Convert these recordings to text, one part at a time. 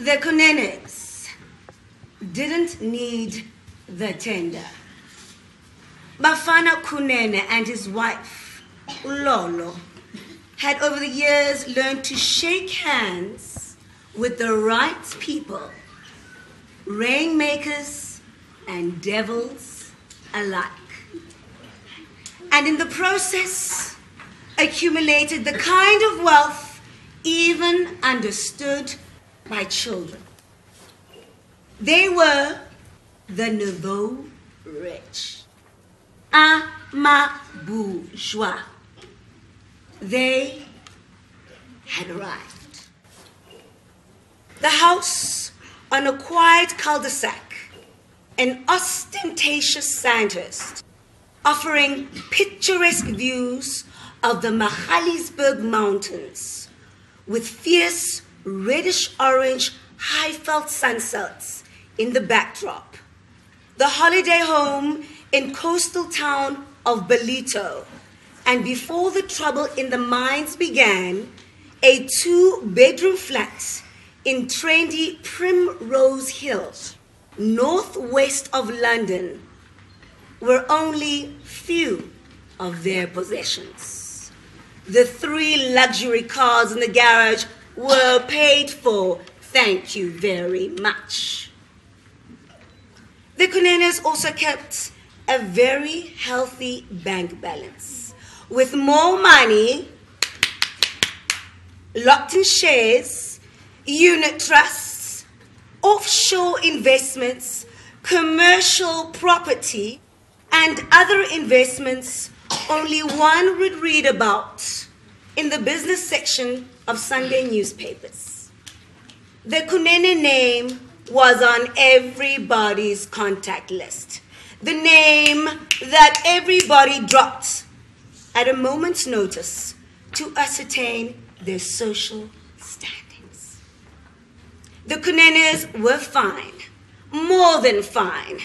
The Kunenes didn't need the tender. Bafana Kunene and his wife, Lolo, had over the years learned to shake hands with the right people, rainmakers and devils alike. And in the process, accumulated the kind of wealth even understood by children. They were the nouveau rich, bourgeois. They had arrived. The house on a quiet cul-de-sac, an ostentatious sandhurst, offering picturesque views of the Magaliesberg Mountains with fierce reddish-orange high-felt sunsets in the backdrop. The holiday home in coastal town of Belito, and before the trouble in the mines began, a 2-bedroom flat in trendy Primrose Hill, northwest of London, were only few of their possessions. The 3 luxury cars in the garage were paid for, thank you very much. The Kunenes also kept a very healthy bank balance, with more money locked in shares, unit trusts, offshore investments, commercial property, and other investments only one would read about in the business section of Sunday newspapers. The Kunene name was on everybody's contact list, the name that everybody dropped at a moment's notice to ascertain their social standings. The Kunenes were fine, more than fine,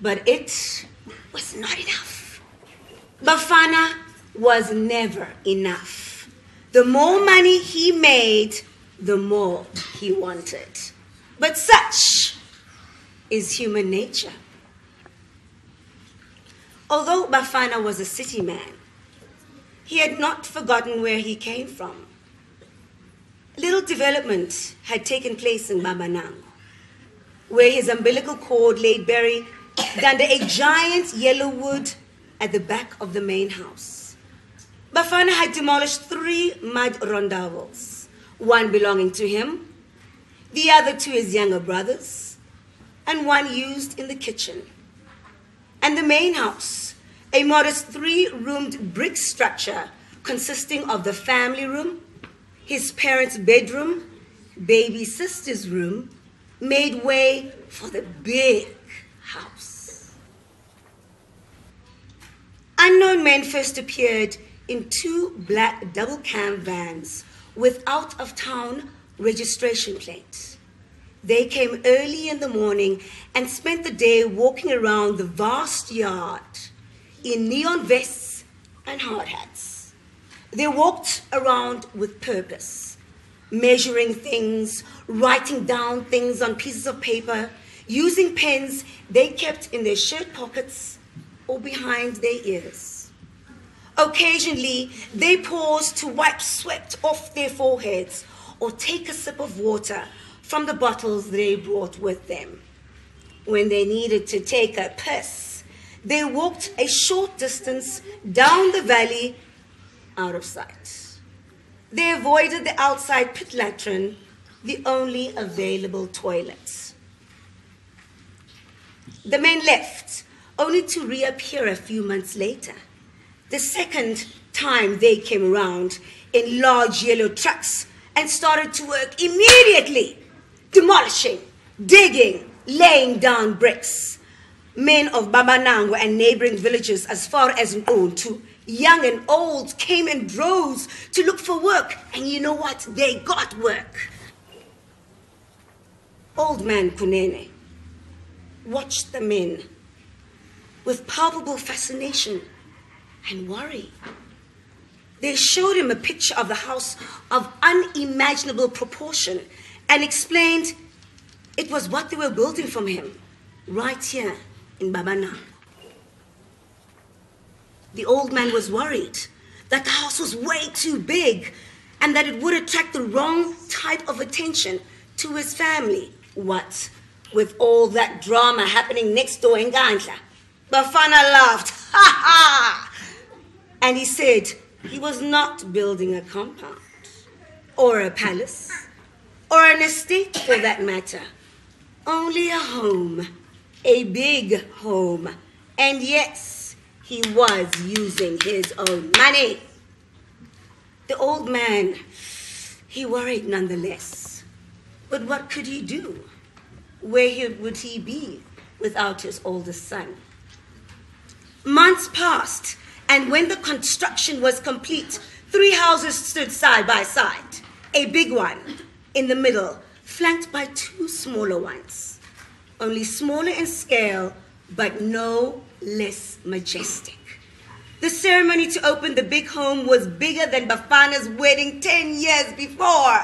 but it was not enough. Bafana was never enough. The more money he made, the more he wanted. But such is human nature. Although Bafana was a city man, he had not forgotten where he came from. Little development had taken place in Babanang, where his umbilical cord lay buried under a giant yellow wood at the back of the main house. Bafana had demolished 3 mud rondavels, one belonging to him, the other to his younger brothers, and one used in the kitchen. And the main house, a modest 3-roomed brick structure consisting of the family room, his parents' bedroom, baby sister's room, made way for the big house. Unknown men first appeared in 2 black double-cam vans with out-of-town registration plates. They came early in the morning and spent the day walking around the vast yard in neon vests and hard hats. They walked around with purpose, measuring things, writing down things on pieces of paper, using pens they kept in their shirt pockets or behind their ears. Occasionally, they paused to wipe sweat off their foreheads or take a sip of water from the bottles they brought with them. When they needed to take a piss, they walked a short distance down the valley out of sight. They avoided the outside pit latrine, the only available toilet. The men left, only to reappear a few months later. The second time they came around in large yellow trucks and started to work immediately, demolishing, digging, laying down bricks. Men of Babanango and neighboring villages as far as Ntontu, young and old, came in droves to look for work. And you know what? They got work. Old man Kunene watched the men with palpable fascination and worry. They showed him a picture of the house of unimaginable proportion and explained it was what they were building from him right here in Babanango. The old man was worried that the house was way too big and that it would attract the wrong type of attention to his family. What with all that drama happening next door in Gandla? Bafana laughed, ha ha! And he said he was not building a compound or a palace or an estate for that matter. Only a home, a big home. And yes, he was using his own money. The old man, he worried nonetheless. But what could he do? Where would he be without his oldest son? Months passed, and when the construction was complete, 3 houses stood side by side. A big one in the middle, flanked by 2 smaller ones. Only smaller in scale, but no less majestic. The ceremony to open the big home was bigger than Bafana's wedding 10 years before.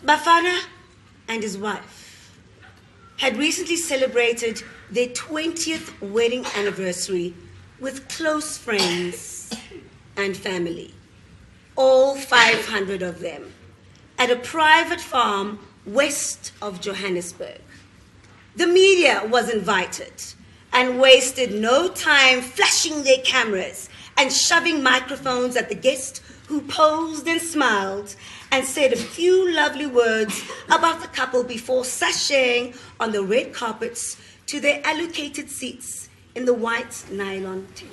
Bafana and his wife had recently celebrated their 20th wedding anniversary with close friends and family, all 500 of them, at a private farm west of Johannesburg. The media was invited and wasted no time flashing their cameras and shoving microphones at the guest who posed and smiled and said a few lovely words about the couple before sashaying on the red carpets to their allocated seats in the white nylon tent.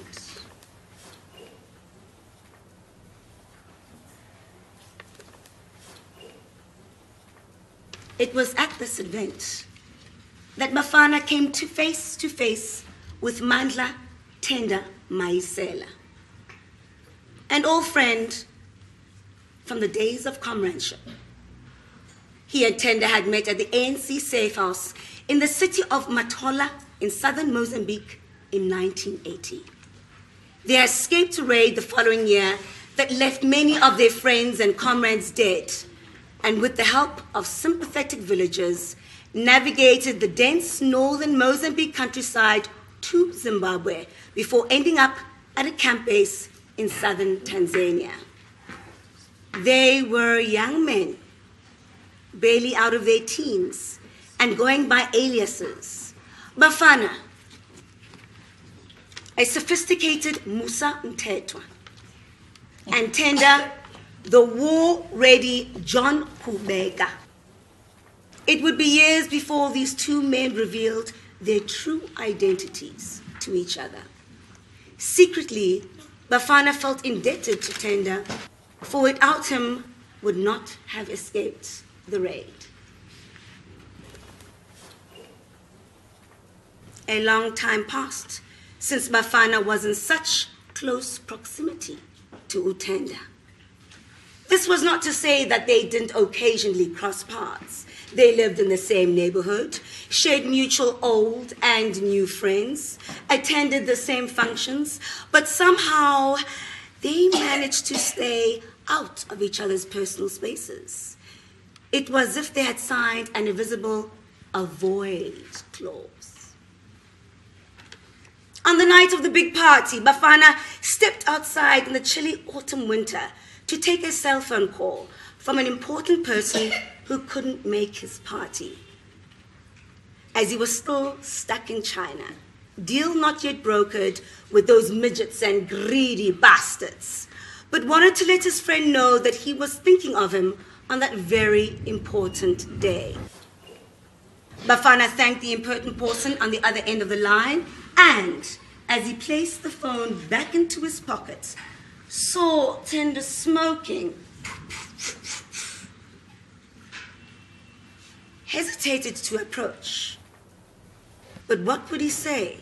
It was at this event that Bafana came to face with Mandla Tenda Maisela, an old friend from the days of comradeship. He and Tenda had met at the ANC safe house in the city of Matola in southern Mozambique in 1980. They escaped a raid the following year that left many of their friends and comrades dead, and with the help of sympathetic villagers, navigated the dense northern Mozambique countryside to Zimbabwe before ending up at a camp base in southern Tanzania. They were young men, barely out of their teens, and going by aliases. Bafana, a sophisticated Musa Mtetwa, and Tenda, the war-ready John Kubeka. It would be years before these 2 men revealed their true identities to each other. Secretly, Bafana felt indebted to Tenda, for without him would not have escaped the raid. A long time passed since Bafana was in such close proximity to Utenda. This was not to say that they didn't occasionally cross paths. They lived in the same neighborhood, shared mutual old and new friends, attended the same functions, but somehow they managed to stay out of each other's personal spaces. It was as if they had signed an invisible avoid clause. On the night of the big party, Bafana stepped outside in the chilly autumn winter to take a cell phone call from an important person who couldn't make his party. As he was still stuck in China, deal not yet brokered with those midgets and greedy bastards, but wanted to let his friend know that he was thinking of him on that very important day. Bafana thanked the impertinent person on the other end of the line, and as he placed the phone back into his pocket, saw Tender smoking, hesitated to approach. But what would he say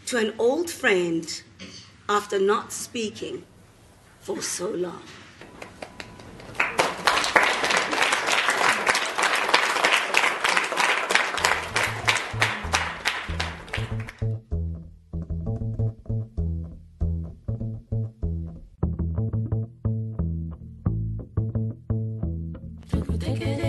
to an old friend after not speaking for so long? Take it